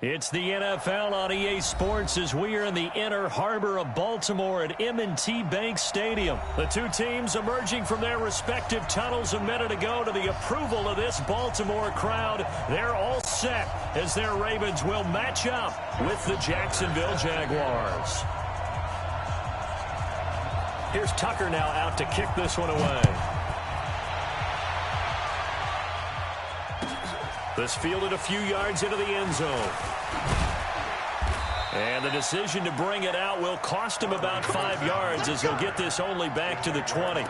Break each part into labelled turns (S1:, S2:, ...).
S1: It's the NFL on EA Sports as we are in the inner harbor of Baltimore at M&T Bank Stadium. The two teams emerging from their respective tunnels a minute ago to the approval of this Baltimore crowd. They're all set as their Ravens will match up with the Jacksonville Jaguars. Here's Tucker now out to kick this one away. This fielded a few yards into the end zone. And the decision to bring it out will cost him about 5 yards as he'll get this only back to the 20.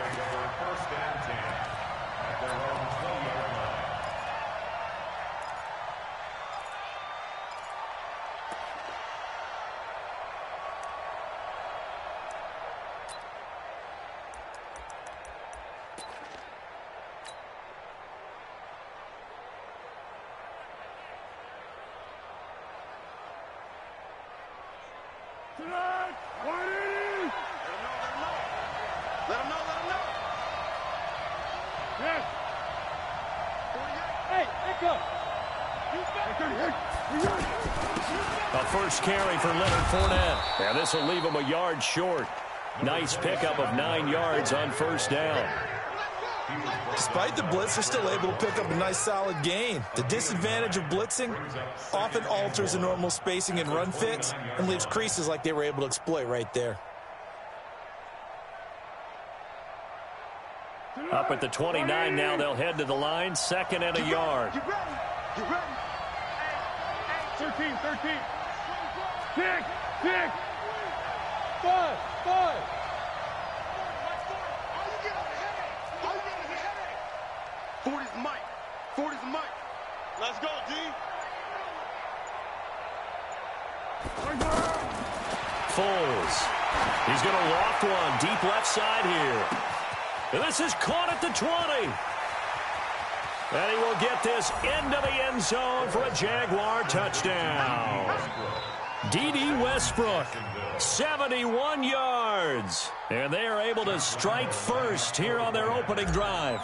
S2: A first carry for Leonard Fournette.
S1: And this will leave him a yard short. Nice pickup of 9 yards on first down.
S3: Despite the blitz, they're still able to pick up a nice solid gain. The disadvantage of blitzing often alters the normal spacing and run fits and leaves creases like they were able to exploit right there.
S1: Up at the 29 now, they'll head to the line, second and a yard.
S2: You ready? 13. Pick. 5. Forty's Mike. Let's go, D.
S1: Foles. He's going to loft one deep left side here. And this is caught at the 20. And he will get this into the end zone for a Jaguar touchdown. D.D. Westbrook, 71 yards. And they are able to strike first here on their opening drive.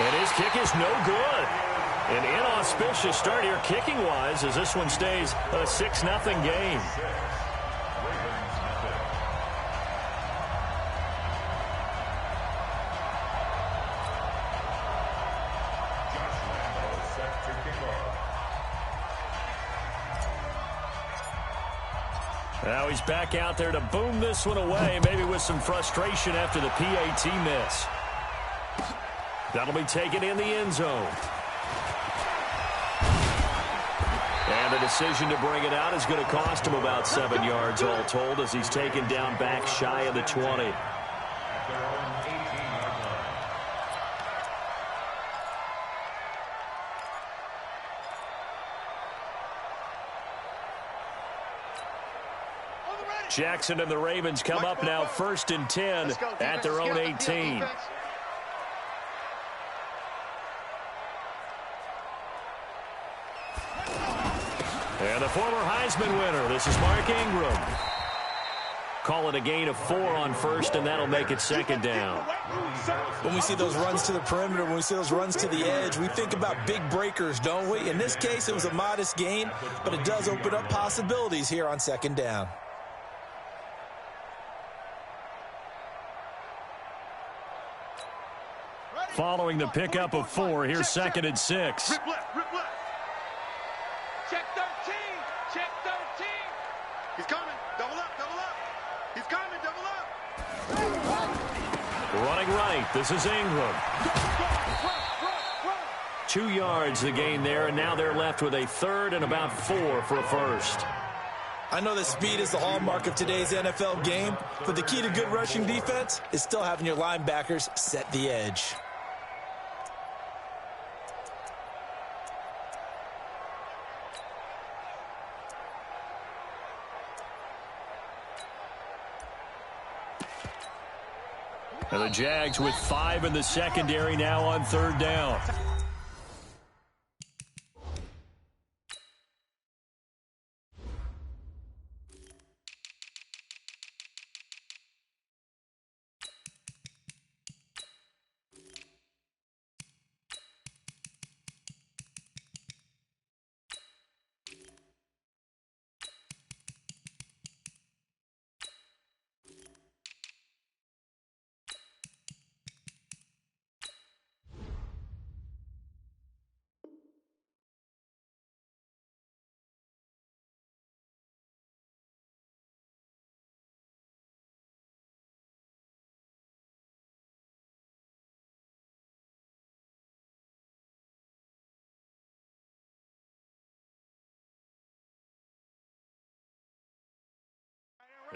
S1: And his kick is no good. An inauspicious start here kicking-wise as this one stays a 6-0 game. Now he's back out there to boom this one away, maybe with some frustration after the PAT miss. That'll be taken in the end zone. And the decision to bring it out is going to cost him about 7 yards all told as he's taken down back shy of the 20. Jackson and the Ravens come up now 1st and 10 at their own 18. And the former Heisman winner, this is Mark Ingram. Call it a gain of 4 on first, and that'll make it 2nd down.
S3: When we see those runs to the perimeter, when we see those runs to the edge, we think about big breakers, don't we? In this case, it was a modest gain, but it does open up possibilities here on 2nd down.
S1: Following the pickup of 4, here's 2nd and 6.
S2: Rip left. Check 13. He's coming. Double up. He's coming. Double up.
S1: Running right. This is Ingram. 2 yards the gain there, and now they're left with a 3rd and about 4 for a first.
S3: I know that speed is the hallmark of today's NFL game, but the key to good rushing defense is still having your linebackers set the edge.
S1: And the Jags with 5 in the secondary now on 3rd down.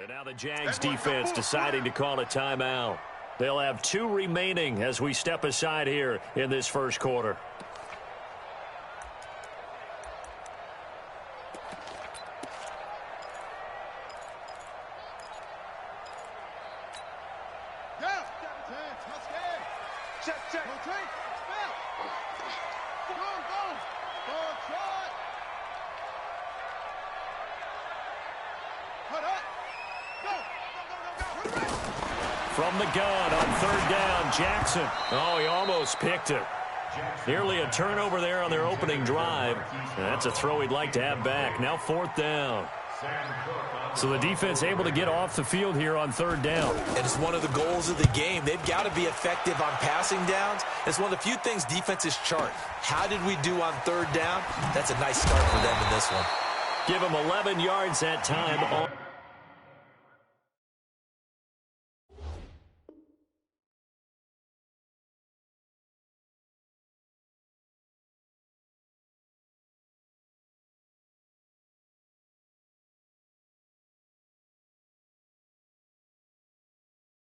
S1: And now the Jags defense deciding to call a timeout. They'll have 2 remaining as we step aside here in this first quarter. From the gun on 3rd down, Jackson. Oh, he almost picked it. Nearly a turnover there on their opening drive. And that's a throw he'd like to have back. Now 4th down. So the defense able to get off the field here on 3rd down.
S3: And it's one of the goals of the game. They've got to be effective on passing downs. It's one of the few things defenses chart. How did we do on 3rd down? That's a nice start for them in this one.
S1: Give them 11 yards that time.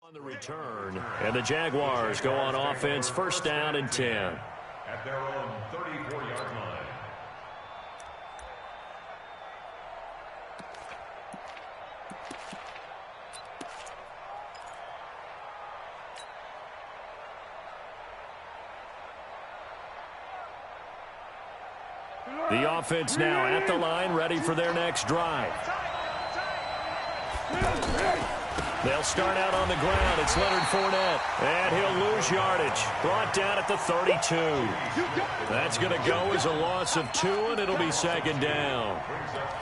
S1: On the return, and the Jaguars go on offense, 1st down and 10.
S4: At their own 34-yard line.
S1: The offense now at the line, ready for their next drive. They'll start out on the ground. It's Leonard Fournette. And he'll lose yardage. Brought down at the 32. That's going to go as a loss of 2, and it'll be 2nd down.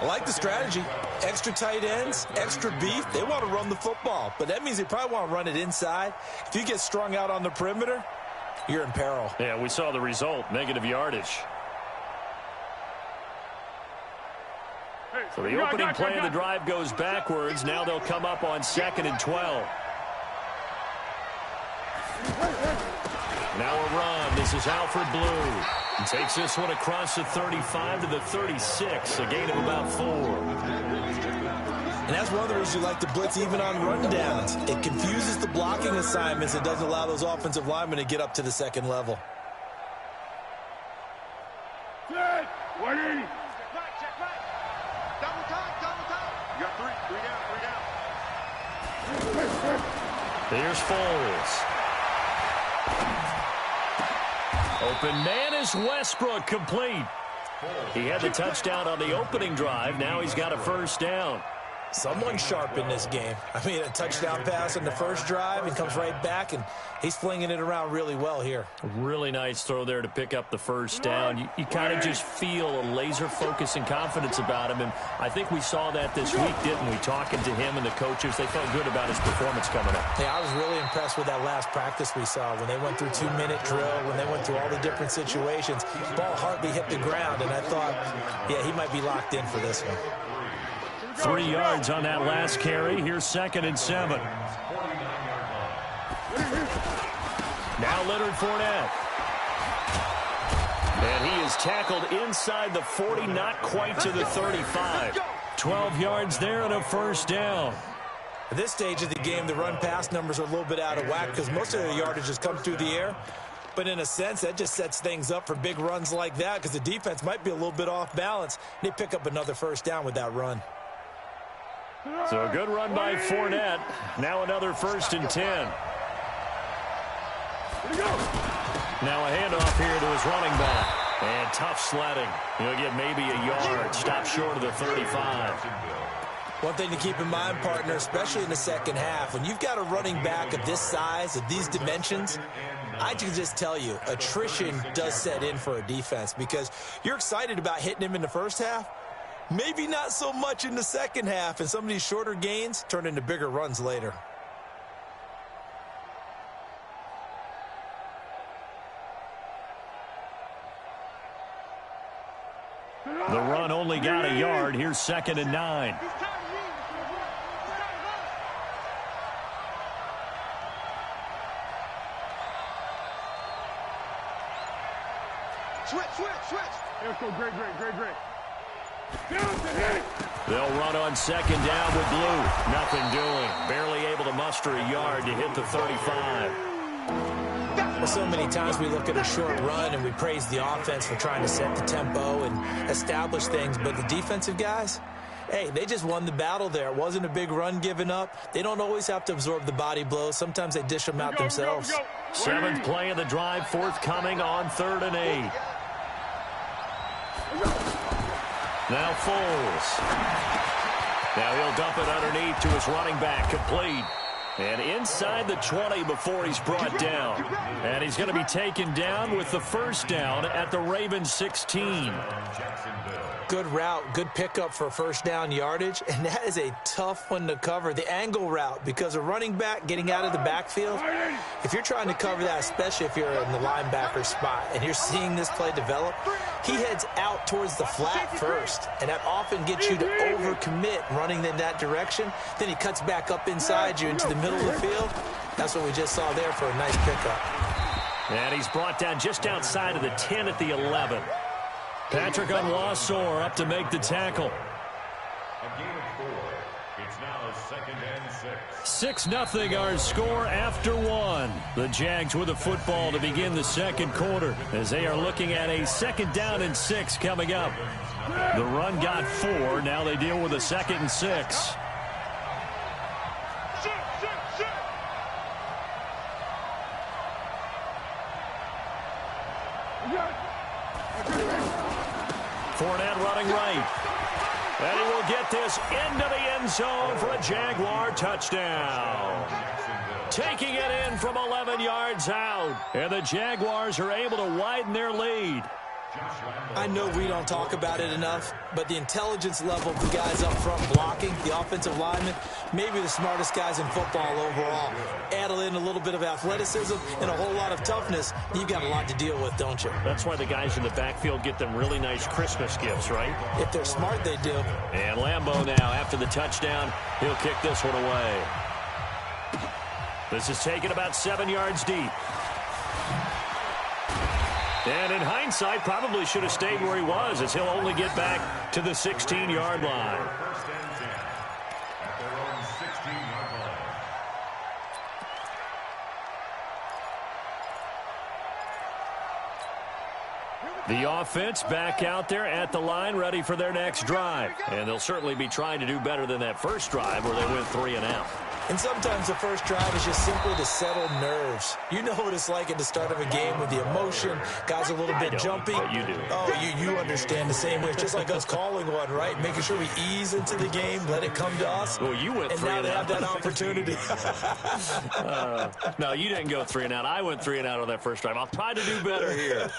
S3: I like the strategy. Extra tight ends, extra beef. They want to run the football, but that means they probably want to run it inside. If you get strung out on the perimeter, you're in peril.
S1: Yeah, we saw the result, negative yardage. So the opening play of the drive goes backwards. Now they'll come up on 2nd and 12. Now a run. This is Alfred Blue. He takes this one across the 35 to the 36. A gain of about 4.
S3: And that's one of the reasons you like to blitz even on run downs. It confuses the blocking assignments. It doesn't allow those offensive linemen to get up to the 2nd level.
S2: Good. 180. You got 3 down.
S1: Here's Foles. Open man is Westbrook, complete. He had the touchdown on the opening drive. Now he's got a 1st down.
S3: Someone sharp in this game. I mean, a touchdown pass on the first drive and comes right back, and he's flinging it around really well here.
S1: Really nice throw there to pick up the 1st down. You kind of just feel a laser focus and confidence about him, and I think we saw that this week, didn't we? Talking to him and the coaches, they felt good about his performance coming up.
S3: Yeah, I was really impressed with that last practice we saw when they went through 2-minute drill, when they went through all the different situations. Ball hardly hit the ground, and I thought, yeah, he might be locked in for this one.
S1: 3 yards on that last carry. Here's 2nd and 7. Now Leonard Fournette. And he is tackled inside the 40, not quite to the 35. 12 yards there and a 1st down.
S3: At this stage of the game, the run-pass numbers are a little bit out of whack because most of the yardage has come through the air. But in a sense, that just sets things up for big runs like that because the defense might be a little bit off balance. They pick up another 1st down with that run.
S1: So a good run by Fournette. Now another 1st and 10. Now a handoff here to his running back. And tough sledding. He'll get maybe a yard. Stop short of the 35.
S3: One thing to keep in mind, partner, especially in the second half, when you've got a running back of this size, of these dimensions, I can just tell you, attrition does set in for a defense because you're excited about hitting him in the first half. Maybe not so much in the second half, and some of these shorter gains turn into bigger runs later.
S1: The run only got a yard. Here's 2nd and 9.
S2: Switch. Let's go, great. Down to hit.
S1: They'll run on second down with Blue. Nothing doing. Barely able to muster a yard to hit the 35.
S3: Well, so many times we look at a short run and we praise the offense for trying to set the tempo and establish things, but the defensive guys, hey, they just won the battle there. It wasn't a big run given up. They don't always have to absorb the body blows. Sometimes they dish them out themselves.
S1: Seventh play of the drive, forthcoming on 3rd and 8. Now Foles. Now he'll dump it underneath to his running back, complete. And inside the 20 before he's brought down. And he's going to be taken down with the first down at the Ravens 16.
S3: Good route, good pickup for first down yardage, and that is a tough one to cover, the angle route, because a running back getting out of the backfield, if you're trying to cover that, especially if you're in the linebacker spot and you're seeing this play develop, he heads out towards the flat first, and that often gets you to overcommit running in that direction. Then he cuts back up inside you into the middle of the field. That's what we just saw there for a nice pickup.
S1: And he's brought down just outside of the 10 at the 11. Patrick Onwuasor up to make the tackle.
S4: A gain of 4. It's now 2nd and 6.
S1: 6-0 our score after 1. The Jags with the football to begin the second quarter as they are looking at a 2nd down and 6 coming up. The run got 4. Now they deal with a 2nd and 6. Fournette running right. And he will get this into the end zone for a Jaguar touchdown. Taking it in from 11 yards out. And the Jaguars are able to widen their lead.
S3: I know we don't talk about it enough, but the intelligence level of the guys up front blocking, the offensive linemen, maybe the smartest guys in football overall. Add in a little bit of athleticism and a whole lot of toughness, you've got a lot to deal with, don't you?
S1: That's why the guys in the backfield get them really nice Christmas gifts, right?
S3: If they're smart, they do.
S1: And Lambeau now, after the touchdown, he'll kick this one away. This is taken about 7 yards deep. And in hindsight, probably should have stayed where he was, as he'll only get back to the 16-yard line.
S4: First and 10 at their own 16-yard line.
S1: The offense back out there at the line, ready for their next drive. And they'll certainly be trying to do better than that first drive where they went 3 and out.
S3: And sometimes the first drive is just simply to settle nerves. You know what it's like at the start of a game with the emotion. Guys are a little bit jumpy.
S1: But you do.
S3: Oh, you understand the same way. It's just like us calling one, right? Making sure we ease into the game, let it come to us.
S1: Well, you went 3 and out.
S3: And now they have that opportunity.
S1: No, you didn't go 3 and out. I went 3 and out on that first drive. I'll try to do better here.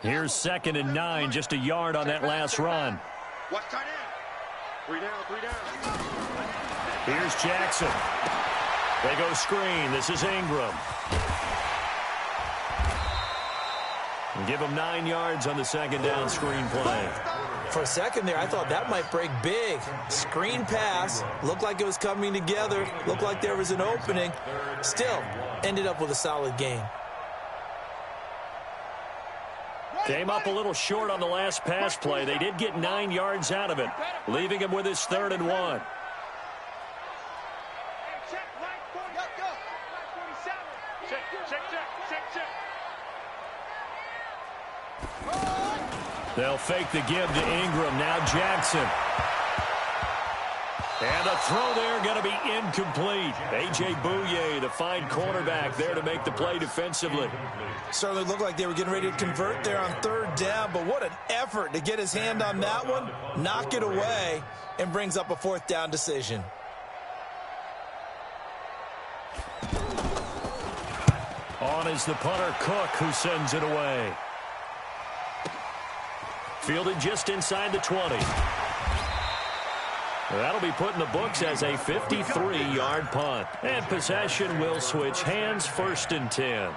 S1: Here's 2nd and 9, just a yard on that last run.
S2: What's tight end? 3 down, 3 down.
S1: Here's Jackson. They go screen. This is Ingram. And give him 9 yards on the 2nd down screen play.
S3: For a second there, I thought that might break big. Screen pass. Looked like it was coming together. Looked like there was an opening. Still, ended up with a solid gain.
S1: Came up a little short on the last pass play. They did get 9 yards out of it, leaving him with his 3rd and 1. They'll fake the give to Ingram. Now Jackson. And the throw there going to be incomplete. A.J. Bouye, the fine cornerback, there to make the play defensively.
S3: Certainly looked like they were getting ready to convert there on 3rd down, but what an effort to get his hand on that one, knock it away, and brings up a 4th down decision.
S1: On is the punter, Cook, who sends it away. Fielded just inside the 20. That'll be put in the books as a 53-yard punt. And possession will switch hands, 1st and 10.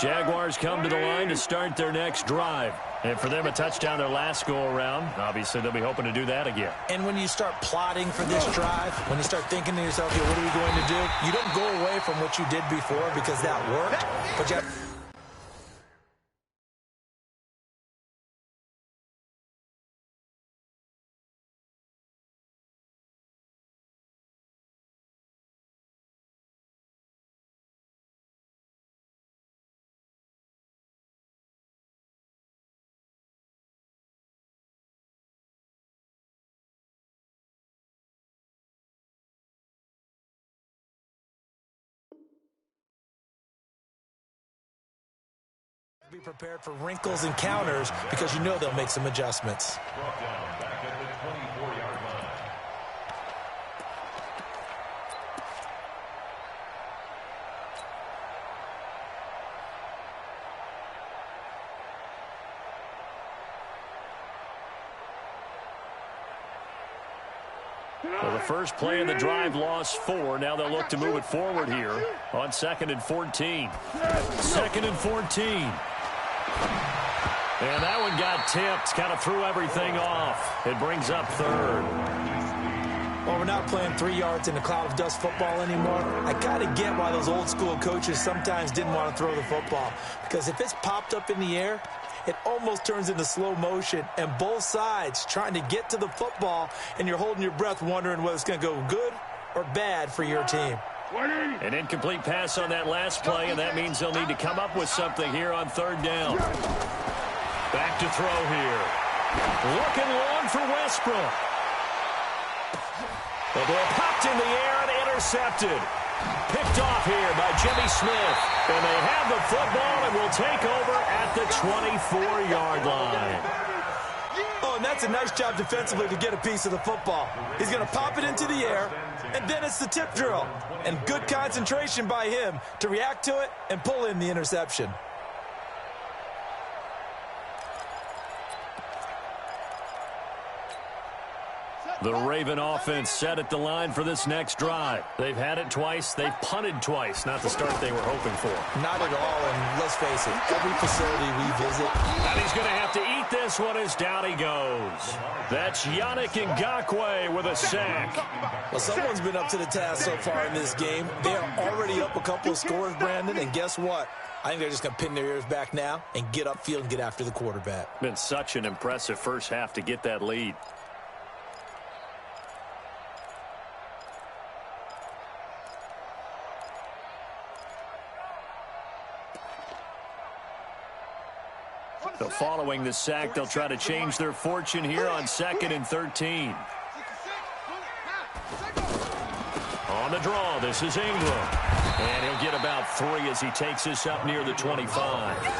S1: Jaguars come to the line to start their next drive. And for them, a touchdown their last go-around. Obviously, they'll be hoping to do that again.
S3: And when you start plotting for this drive, when you start thinking to yourself, "Yo, what are we going to do?" You don't go away from what you did before because that worked. But you have be prepared for wrinkles and counters because you know they'll make some adjustments.
S4: Brought down back at the 24-yard line.
S1: Well, the first play of the drive lost 4. Now they'll look to move it forward here on 2nd and 14. 2nd and 14. And that one got tipped. Kind of threw everything off. It brings up 3rd.
S3: Well, we're not playing 3 yards in a cloud of dust football anymore. I got to get why those old school coaches sometimes didn't want to throw the football. Because if it's popped up in the air, it almost turns into slow motion, and both sides trying to get to the football, and you're holding your breath wondering whether it's going to go good or bad for your team.
S1: An incomplete pass on that last play, and that means they'll need to come up with something here on 3rd down. Back to throw here. Looking long for Westbrook. The ball popped in the air and intercepted. Picked off here by Jimmy Smith. And they have the football and will take over at the 24-yard line.
S3: Oh, and that's a nice job defensively to get a piece of the football. He's going to pop it into the air, and then it's the tip drill. And good concentration by him to react to it and pull in the interception.
S1: The Raven offense set at the line for this next drive. They've had it twice. They've punted twice. Not the start they were hoping for.
S3: Not at all, and let's face it, every facility we visit.
S1: And he's going to have to eat this one as down he goes. That's Yannick Ngakoue with a sack.
S3: Well, someone's been up to the task so far in this game. They are already up a couple of scores, Brandon, and guess what? I think they're just going to pin their ears back now and get upfield and get after the quarterback.
S1: Been such an impressive first half to get that lead. So following the sack, they'll try to change their fortune here on 2nd and 13. On the draw, this is Ingram. And he'll get about 3 as he takes this up near the 25.
S4: The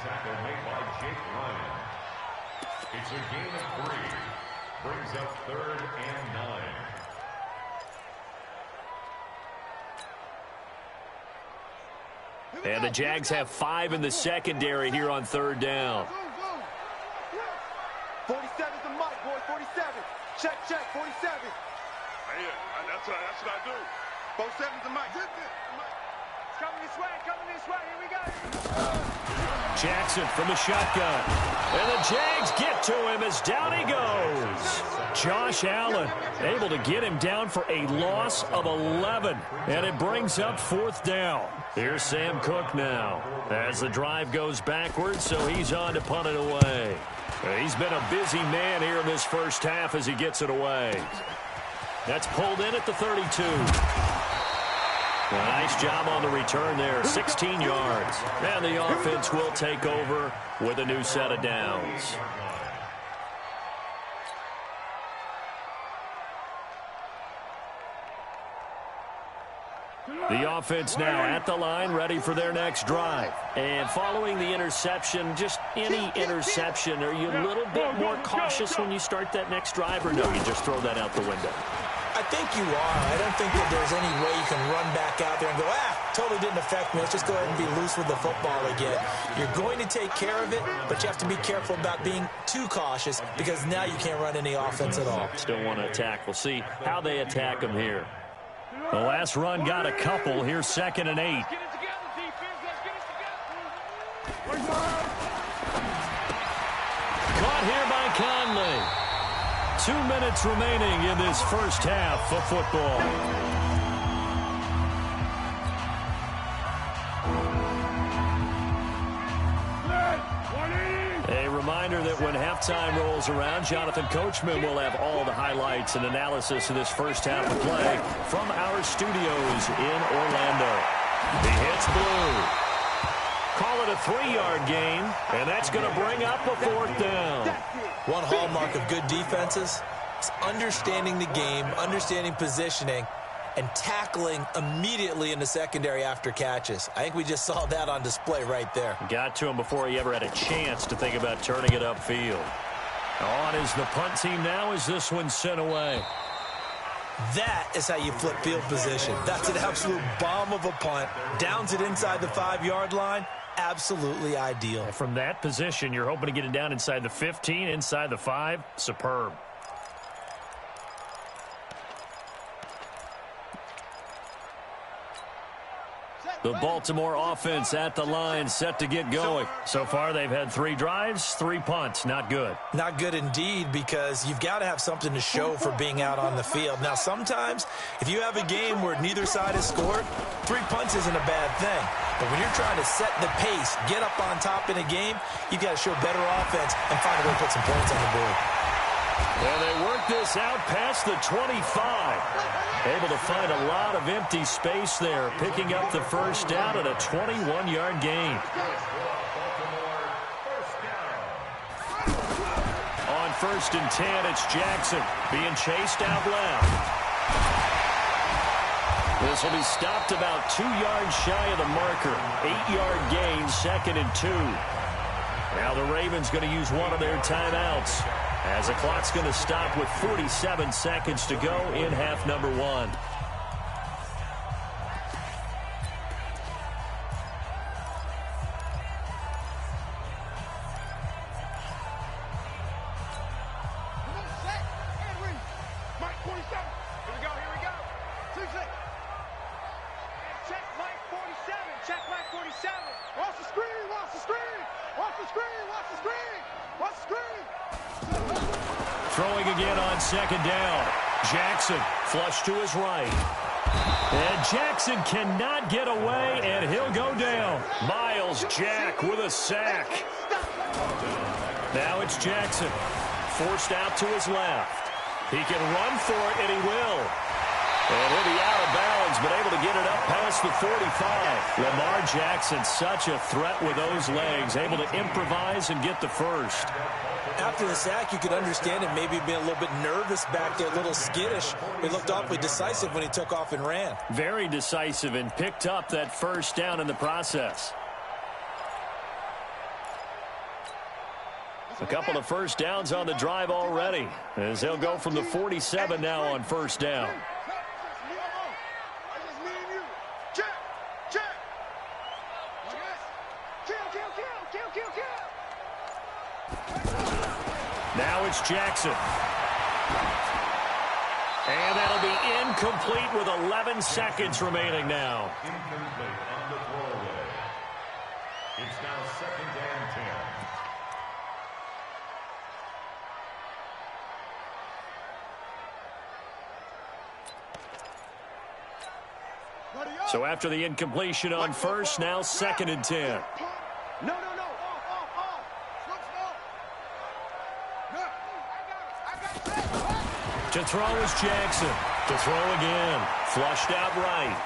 S4: tackle made by Jake Ryan. It's a gain of 3. Brings up 3rd and 9.
S1: And the Jags have 5 in the secondary here on 3rd down.
S2: 47's the mic, boy. 47. Check, 47. That's what I do. 47's the mic. It's coming this way. Here we go.
S1: Jackson from the shotgun. And the Jags get to him as down he goes. Josh Allen able to get him down for a loss of 11. And it brings up 4th down. Here's Sam Cook now as the drive goes backwards, so he's on to punt it away. He's been a busy man here in this first half as he gets it away. That's pulled in at the 32. Nice job on the return there, 16 yards. And the offense will take over with a new set of downs. The offense now at the line, ready for their next drive. And following the interception, just any interception, are you a little bit more cautious when you start that next drive, or no, you just throw that out the window?
S3: I think you are. I don't think that there's any way you can run back out there and go, totally didn't affect me. Let's just go ahead and be loose with the football again. You're going to take care of it, but you have to be careful about being too cautious because now you can't run any offense at all.
S1: Still want to attack. We'll see how they attack them here. The last run got a couple. Here's 2nd and 8. out here by Conley. 2 minutes remaining in this first half of football. A reminder that when halftime rolls around, Jonathan Coachman will have all the highlights and analysis of this first half of play from our studios in Orlando. He hits blue. Call it a 3-yard gain, and that's going to bring up a 4th down.
S3: One hallmark of good defenses is understanding the game, understanding positioning, and tackling immediately in the secondary after catches. I think we just saw that on display right there.
S1: Got to him before he ever had a chance to think about turning it upfield. On is the punt team now as this one's sent away.
S3: That is how you flip field position. That's an absolute bomb of a punt. Downs it inside the 5-yard line. Absolutely ideal.
S1: From that position, you're hoping to get it down inside the 15, inside the 5. Superb. The Baltimore offense at the line, set to get going. So far, they've had 3 drives, 3 punts. Not good.
S3: Not good indeed, because you've got to have something to show for being out on the field. Now, sometimes, if you have a game where neither side has scored, 3 punts isn't a bad thing. But when you're trying to set the pace, get up on top in a game, you've got to show better offense and find a way to put some points on the board.
S1: And they work this out past the 25. Able to find a lot of empty space there, picking up the first down at a 21-yard gain. On 1st and 10, it's Jackson being chased out left. This will be stopped about 2 yards shy of the marker. 8-yard gain, 2nd and 2. Now the Ravens going to use one of their timeouts, as the clock's going to stop with 47 seconds to go in half number 1.
S2: Mike 47. Here we go. 2-6. Check Mike 47. Check Mike 47. Watch the screen. Watch the screen. Watch the screen. Watch the screen. Watch the screen.
S1: Throwing again on 2nd down. Jackson flush to his right. And Jackson cannot get away, and he'll go down. Miles Jack with a sack. Now it's Jackson. Forced out to his left. He can run for it, and he will. And he'll be out of bounds, but able to get it up past the 45. Lamar Jackson, such a threat with those legs, able to improvise and get the first.
S3: After the sack, you could understand him maybe being a little bit nervous back there, a little skittish. He looked awfully decisive when he took off and ran.
S1: Very decisive, and picked up that first down in the process. A couple of first downs on the drive already, as they'll go from the 47 now on 1st down. Now it's Jackson. And that'll be incomplete with 11 seconds remaining now.
S4: Incomplete on the throwaway. It's now 2nd and 10.
S1: So after the incompletion on 1st, now 2nd and 10.
S2: No.
S1: To throw is Jackson. To throw again. Flushed out right.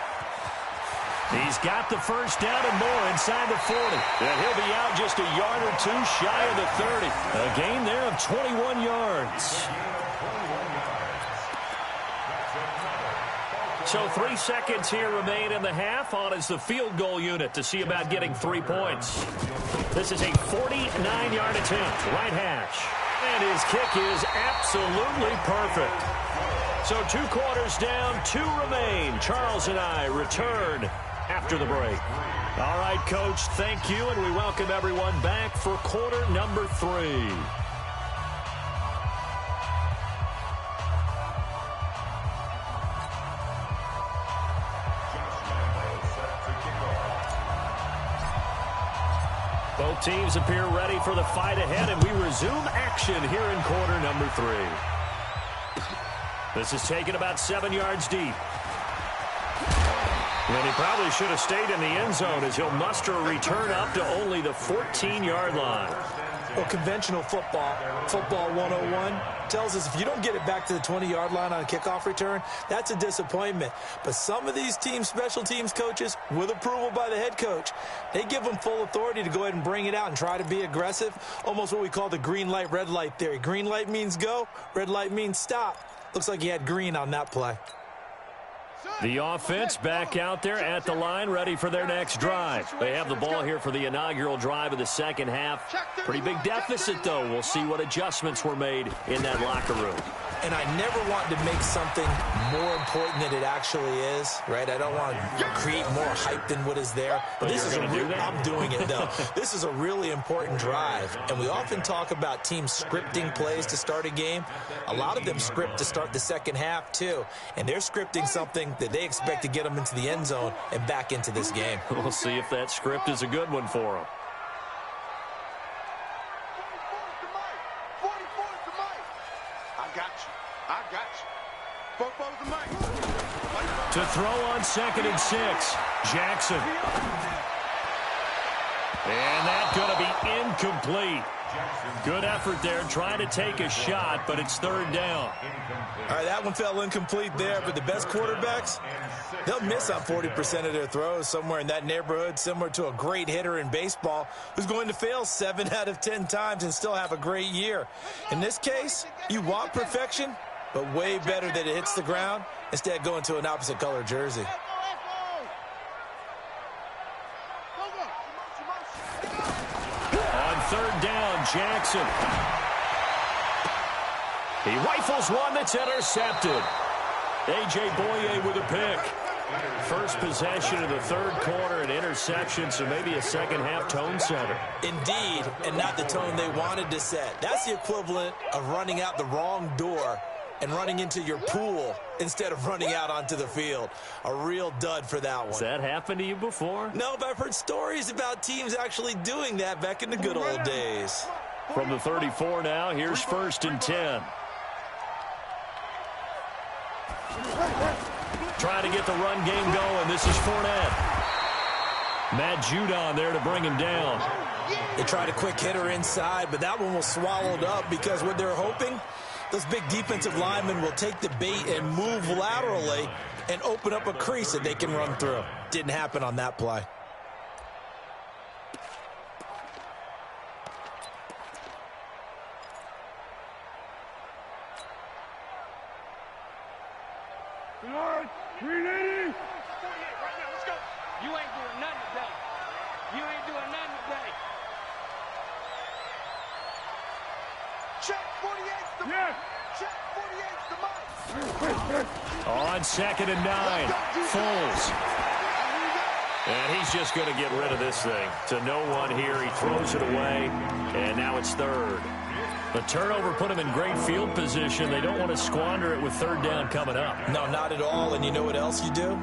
S1: He's got the first down and more inside the 40. And he'll be out just a yard or 2 shy of the 30. A gain there of 21 yards. So 3 seconds here remain in the half. On is the field goal unit to see about getting 3 points. This is a 49-yard attempt. Right hash. And his kick is absolutely perfect. So 2 quarters down, 2 remain. Charles and I return after the break. All right, Coach, thank you, and we welcome everyone back for quarter number 3. Both teams appear ready for the fight ahead, and we resume action here in quarter number 3. This is taken about 7 yards deep. And he probably should have stayed in the end zone as he'll muster a return up to only the 14-yard line.
S3: Well, conventional football 101, tells us if you don't get it back to the 20-yard line on a kickoff return, that's a disappointment. But some of these special teams coaches, with approval by the head coach, they give them full authority to go ahead and bring it out and try to be aggressive, almost what we call the green light, red light theory. Green light means go, red light means stop. Looks like he had green on that play.
S1: The offense back out there at the line, ready for their next drive. They have the ball here for the inaugural drive of the second half. Pretty big deficit, though. We'll see what adjustments were made in that locker room.
S3: And I never want to make something more important than it actually is, right? I don't want to create more hype than what is there. But this is I'm doing it, though. This is a really important drive. And we often talk about teams scripting plays to start a game. A lot of them script to start the second half, too. And they're scripting something that they expect to get them into the end zone and back into this game.
S1: We'll see if that script is a good one for them. To throw on 2nd and 6, Jackson. And that's going to be incomplete. Good effort there, trying to take a shot, but it's 3rd down.
S3: All right, that one fell incomplete there, but the best quarterbacks, they'll miss on 40% of their throws, somewhere in that neighborhood, similar to a great hitter in baseball who's going to fail 7 out of 10 times and still have a great year. In this case, you want perfection, but way better that it hits the ground, instead going to an opposite color jersey.
S1: On 3rd down, Jackson. He rifles one that's intercepted. A.J. Boye with a pick. First possession of the 3rd quarter, an interception, so maybe a second-half tone setter.
S3: Indeed, and not the tone they wanted to set. That's the equivalent of running out the wrong door and running into your pool instead of running out onto the field. A real dud for that one.
S1: Has that happened to you before?
S3: No, but I've heard stories about teams actually doing that back in the good old days.
S1: From the 34 now, here's 1st and 10. Trying to get the run game going. This is Fournette. Matt Judon there to bring him down.
S3: They tried a quick hitter inside, but that one was swallowed up because what they're hoping, those big defensive linemen will take the bait and move laterally and open up a crease that they can run through. Didn't happen on that play.
S2: You ain't doing nothing today. You ain't doing nothing today. Check 48's the mark. Check 48's the mark.
S1: On 2nd and 9, Foles. And he's just going to get rid of this thing. To no one here. He throws it away, and now it's 3rd. The turnover put him in great field position. They don't want to squander it with 3rd down coming up.
S3: No, not at all. And you know what else you do?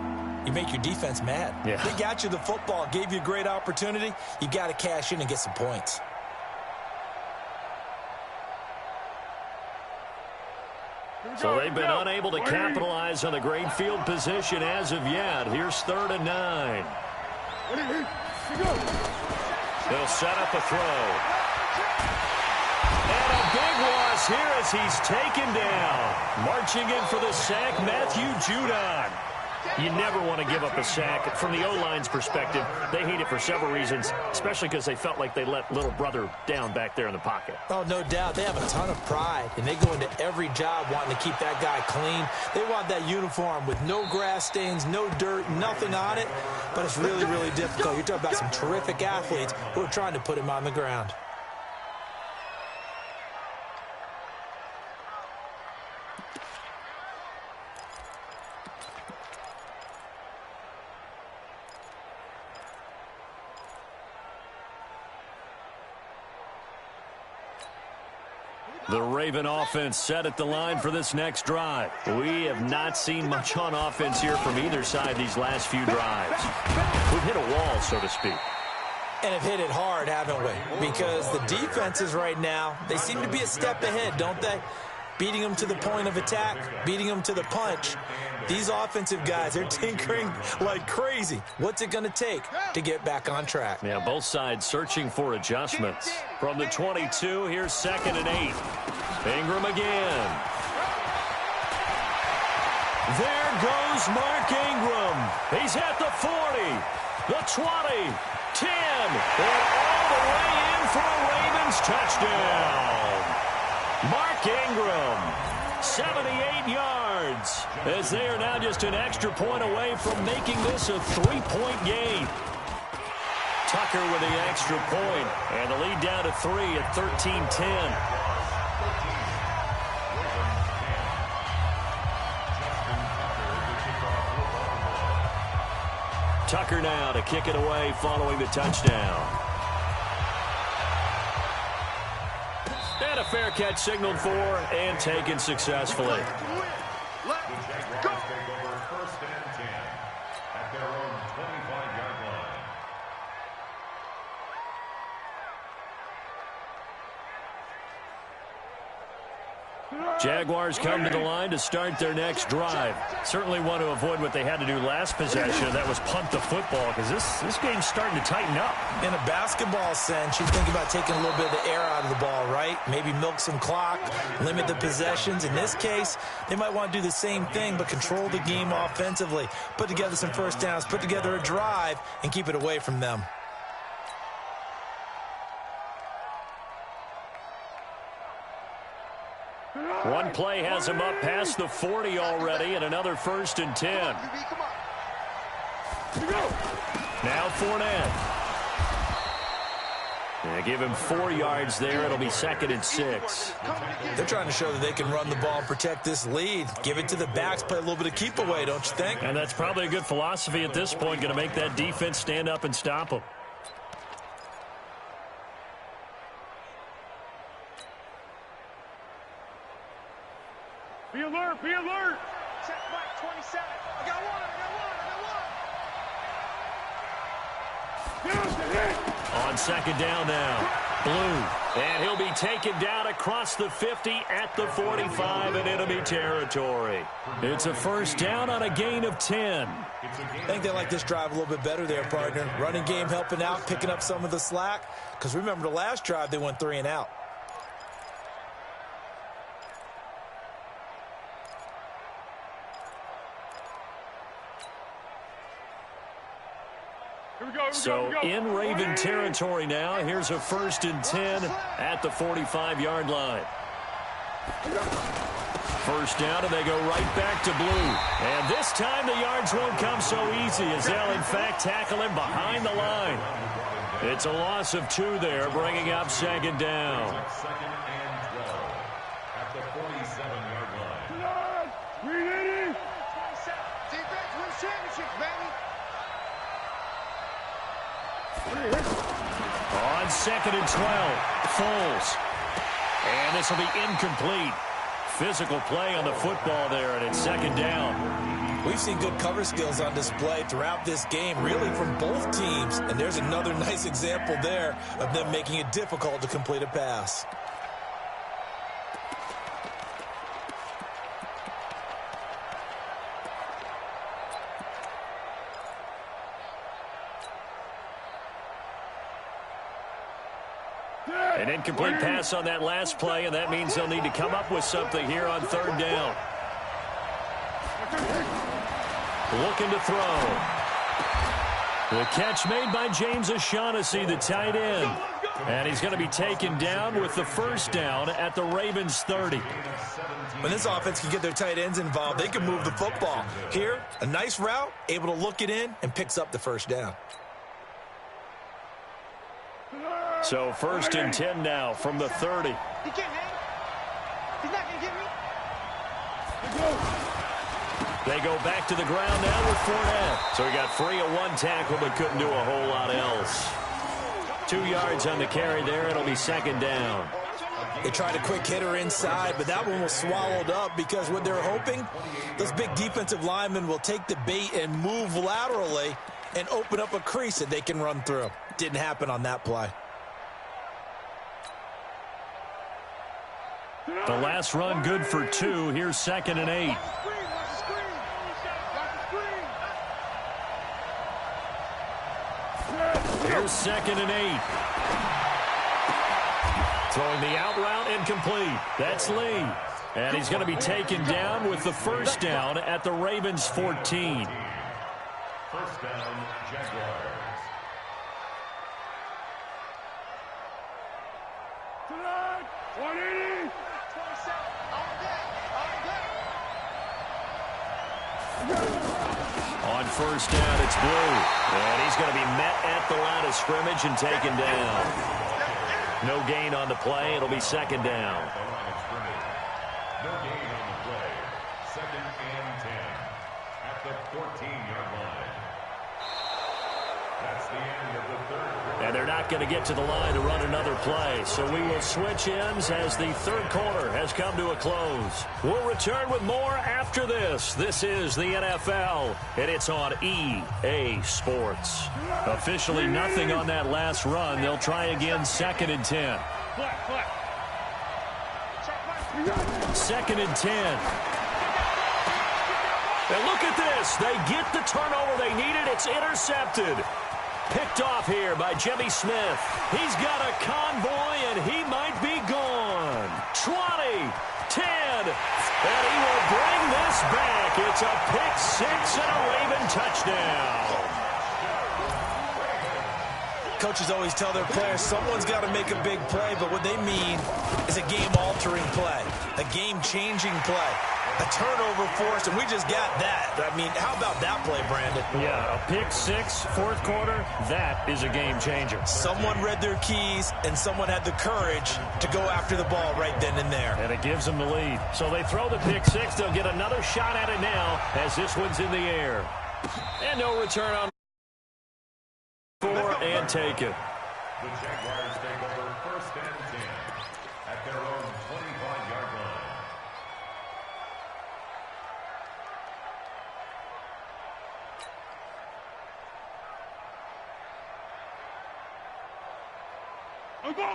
S3: You make your defense mad.
S1: Yeah.
S3: They got you the football, gave you a great opportunity. You got to cash in and get some points.
S1: So they've been unable to capitalize on the great field position as of yet. Here's 3rd and 9. They'll set up a throw. And a big loss here as he's taken down. Marching in for the sack, Matthew Judon. You never want to give up a sack. From the O-line's perspective, they hate it for several reasons, especially because they felt like they let little brother down back there in the pocket.
S3: Oh, no doubt. They have a ton of pride, and they go into every job wanting to keep that guy clean. They want that uniform with no grass stains, no dirt, nothing on it. But it's really, really difficult. You're talking about some terrific athletes who are trying to put him on the ground.
S1: The Raven offense set at the line for this next drive. We have not seen much on offense here from either side these last few drives. We've hit a wall, so to speak.
S3: And have hit it hard, haven't we? Because the defenses right now, they seem to be a step ahead, don't they? Beating them to the point of attack, beating them to the punch. These offensive guys, they're tinkering like crazy. What's it going to take to get back on track?
S1: Yeah, both sides searching for adjustments. From the 22, here's 2nd and 8. Ingram again. There goes Mark Ingram. He's at the 40, the 20, 10, and all the way in for a Ravens touchdown. Mark Ingram, 78 yards, as they are now just an extra point away from making this a 3-point game. Tucker with the extra point, and the lead down to 3 at 13-10. Tucker now to kick it away following the touchdown. And a fair catch signaled for and taken successfully.
S4: The Jaguars take over 1st and 10 at their own 25-yard line.
S1: Jaguars come to the line to start their next drive. Certainly want to avoid what they had to do last possession. That was punt the football, because this game's starting to tighten up.
S3: In a basketball sense, you think about taking a little bit of the air out of the ball, right? Maybe milk some clock, limit the possessions. In this case, they might want to do the same thing, but control the game offensively. Put together some first downs, put together a drive, and keep it away from them.
S1: One play has him up past the 40 already, and another 1st and 10. Now Fournette. Yeah, give him 4 yards there. It'll be 2nd and 6.
S3: They're trying to show that they can run the ball and protect this lead. Give it to the backs, play a little bit of keep away, don't you think?
S1: And that's probably a good philosophy at this point, going to make that defense stand up and stop them.
S2: Be alert, be alert. Check Mike 27. I got one, I got one.
S1: On 2nd down now, Blue. And he'll be taken down across the 50 at the 45 in enemy territory. It's a 1st down on a gain of 10.
S3: I think they like this drive a little bit better there, partner. Running game helping out, picking up some of the slack. Because remember, the last drive, they went 3 and out.
S1: So in Raven territory now. Here's a 1st and 10 at the 45-yard line. 1st down, and they go right back to Blue. And this time the yards won't come so easy, as they'll in fact tackle him behind the line. It's a loss of 2 there, bringing up 2nd down.
S4: 2nd and 12 at the 47-yard line.
S2: Defense wins championships, baby.
S1: On 2nd and 12, Foles. And this will be incomplete. Physical play on the football there, and it's 2nd down.
S3: We've seen good cover skills on display throughout this game, really from both teams. And there's another nice example there of them making it difficult to complete a pass.
S1: An incomplete pass on that last play, and that means they'll need to come up with something here on 3rd down. Looking to throw. The catch made by James O'Shaughnessy, the tight end. And he's going to be taken down with the 1st down at the Ravens 30.
S3: When this offense can get their tight ends involved, they can move the football. Here, a nice route, able to look it in, and picks up the 1st down.
S1: So 1st and 10 now from the 30.
S2: He can't hang. He's not going to get me.
S1: They go back to the ground now with Fournette. So he got free of 1 tackle, but couldn't do a whole lot else. 2 yards on the carry there. It'll be 2nd down.
S3: They tried a quick hitter inside, but that one was swallowed up because what they're hoping, those big defensive linemen will take the bait and move laterally and open up a crease that they can run through. Didn't happen on that play.
S1: The last run good for 2. Here's 2nd and 8. Here's 2nd and 8. Throwing the out route incomplete. That's Lee. And he's going to be taken down with the first down at the Ravens' 14.
S4: First down, Jaguars.
S2: Tonight, 180. 27.
S1: On first down, it's Blue. And he's going to be met at the line of scrimmage and taken down. No gain on the play. It'll be 2nd down.
S4: No gain on the play. 2nd and 10 at the 14-yard line. That's the end of the third quarter.
S1: And they're not going to get to the line to run another play. So we will switch ends as the third quarter has come to a close. We'll return with more after this. This is the NFL, and it's on EA Sports. Officially nothing on that last run. They'll try again 2nd and 10. 2nd and 10. And look at this. They get the turnover they needed. It's intercepted. Picked off here by Jimmy Smith. He's got a convoy, and he might be gone. 20, 10, and he will bring this back. It's a pick 6 and a Raven touchdown.
S3: Coaches always tell their players someone's got to make a big play, but what they mean is a game-altering play, a game-changing play, a turnover forced, and we just got that. I mean, how about that play, Brandon?
S1: Yeah, a pick 6, fourth quarter, that is a game-changer.
S3: Someone read their keys, and someone had the courage to go after the ball right then and there.
S1: And it gives them the lead. So they throw the pick 6. They'll get another shot at it now as this one's in the air. And no return on 4 and take it.
S4: The Jaguars take over 1st and 10 at their own 25-yard line.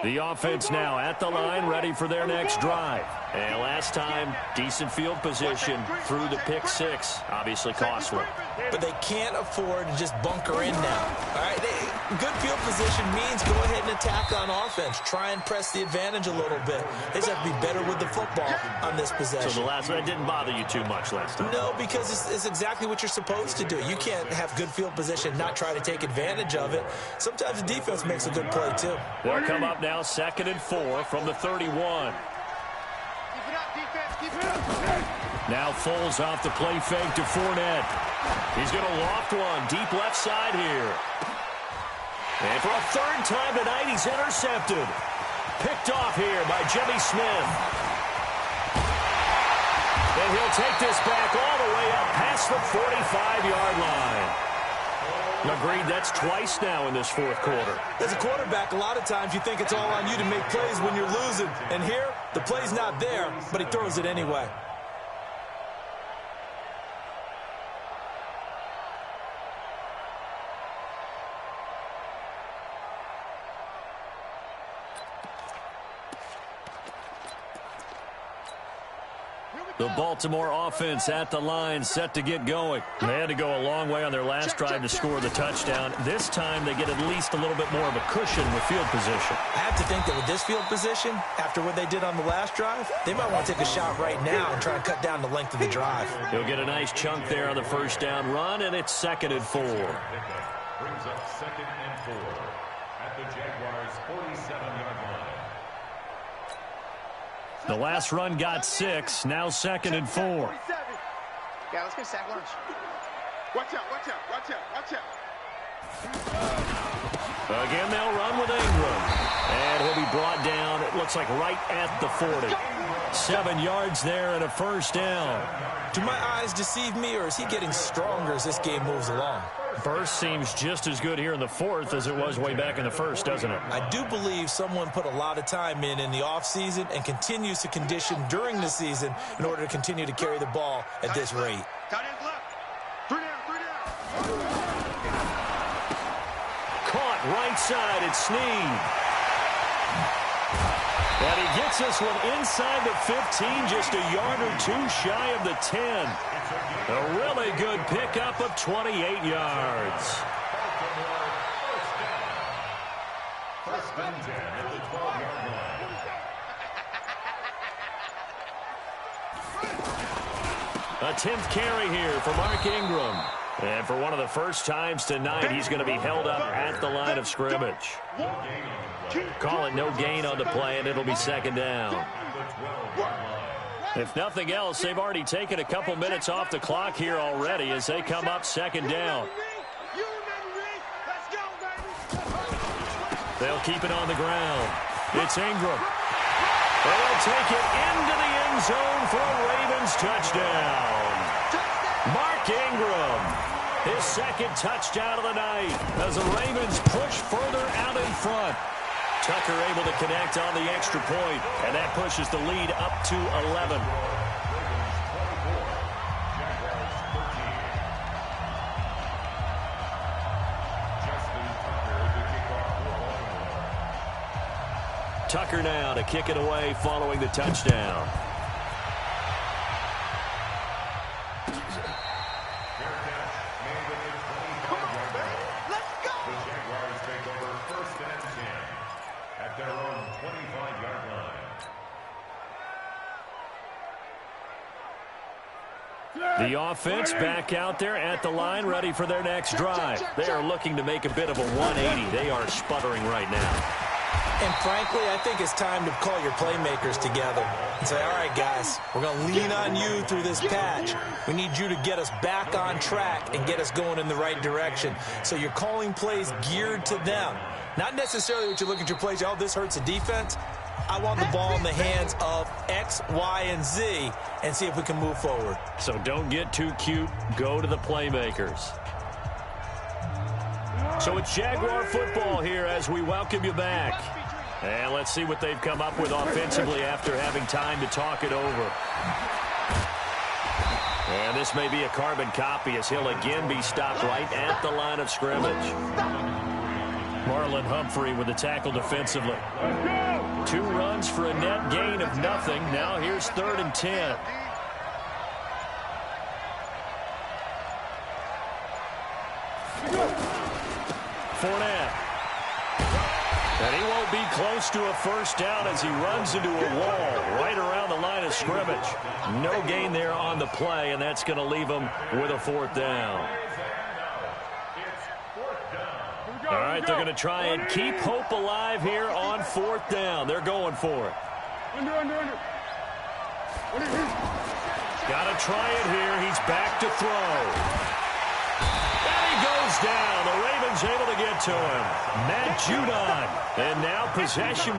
S1: The offense now at the line, ready for their next drive. And last time, decent field position through the pick 6. Obviously costly.
S3: But they can't afford to just bunker in now. All right, good field position means go ahead and attack on offense. Try and press the advantage a little bit. They just have to be better with the football on this possession.
S1: So the last one didn't bother you too much last time?
S3: No, because it's exactly what you're supposed to do. You can't have good field position and not try to take advantage of it. Sometimes the defense makes a good play, too.
S1: They'll come up now 2nd and 4 from the 31.
S2: Keep it up, defense. Keep it up.
S1: Now Foles off the play fake to Fournette. He's going to loft one deep left side here. And for a 3rd time tonight, he's intercepted. Picked off here by Jimmy Smith. And he'll take this back all the way up past the 45-yard line. Agreed, that's twice now in this fourth quarter.
S3: As a quarterback, a lot of times you think it's all on you to make plays when you're losing. And here, the play's not there, but he throws it anyway.
S1: The Baltimore offense at the line, set to get going. They had to go a long way on their last drive to score the touchdown. This time they get at least a little bit more of a cushion with field position.
S3: I have to think that with this field position, after what they did on the last drive, they might want to take a shot right now and try and cut down the length of the drive.
S1: He'll get a nice chunk there on the first down run, and it's 2nd and 4.
S4: Brings up 2nd and 4 at the Jaguars' 47-yard line.
S1: The last run got 6, now 2nd and 4.
S2: Yeah, let's get sack lunch. Watch out, watch out, watch out, watch out.
S1: Again, they'll run with Ingram. And he'll be brought down, it looks like right at the 40. 7 yards there and a first down.
S3: Do my eyes deceive me, or is he getting stronger as this game moves along?
S1: Burst seems just as good here in the fourth as it was way back in the first, doesn't it?
S3: I do believe someone put a lot of time in the offseason and continues to condition during the season in order to continue to carry the ball at this rate.
S2: Tight end left. 3 down, 3 down.
S1: Right side, it's Snead. And he gets this one inside the 15, just a yard or two shy of the 10. A really good pickup of 28 yards.
S4: First and 10 at the 12-yard line.
S1: A 10th carry here for Mark Ingram. And for one of the first times tonight, he's going to be held up at the line of scrimmage. Call it no gain on the play, and it'll be second down. If nothing else, they've already taken a couple minutes off the clock here already as they come up second down. They'll keep it on the ground. It's Ingram. They'll take it into the end zone for a Ravens touchdown. Mark Ingram, his second touchdown of the night as the Ravens push further out in front. Tucker able to connect on the extra point, and that pushes the lead up to 11. Tucker now to kick it away following the touchdown. The offense back out there at the line, ready for their next drive. They are looking to make a bit of a 180. They are sputtering right now.
S3: And frankly, I think it's time to call your playmakers together and say, all right, guys, we're going to lean on you through this patch. We need you to get us back on track and get us going in the right direction. So you're calling plays geared to them. Not necessarily what you look at your plays, oh, this hurts the defense. I want the ball in the hands of X, Y, and Z and see if we can move forward.
S1: So don't get too cute. Go to the playmakers. So it's Jaguar football here as we welcome you back. And let's see what they've come up with offensively after having time to talk it over. And this may be a carbon copy as he'll again be stopped right at the line of scrimmage. Marlon Humphrey with the tackle defensively. 2 runs for a net gain of nothing. Now here's 3rd and 10. Fournette. And he won't be close to a first down as he runs into a wall right around the line of scrimmage. No gain there on the play, and that's going to leave him with a 4th down. All right, they're going to try and keep hope alive here on 4th down. They're going for it. Got to try it here. He's back to throw. And he goes down. The Ravens able to get to him. Matt Judon. And now possession.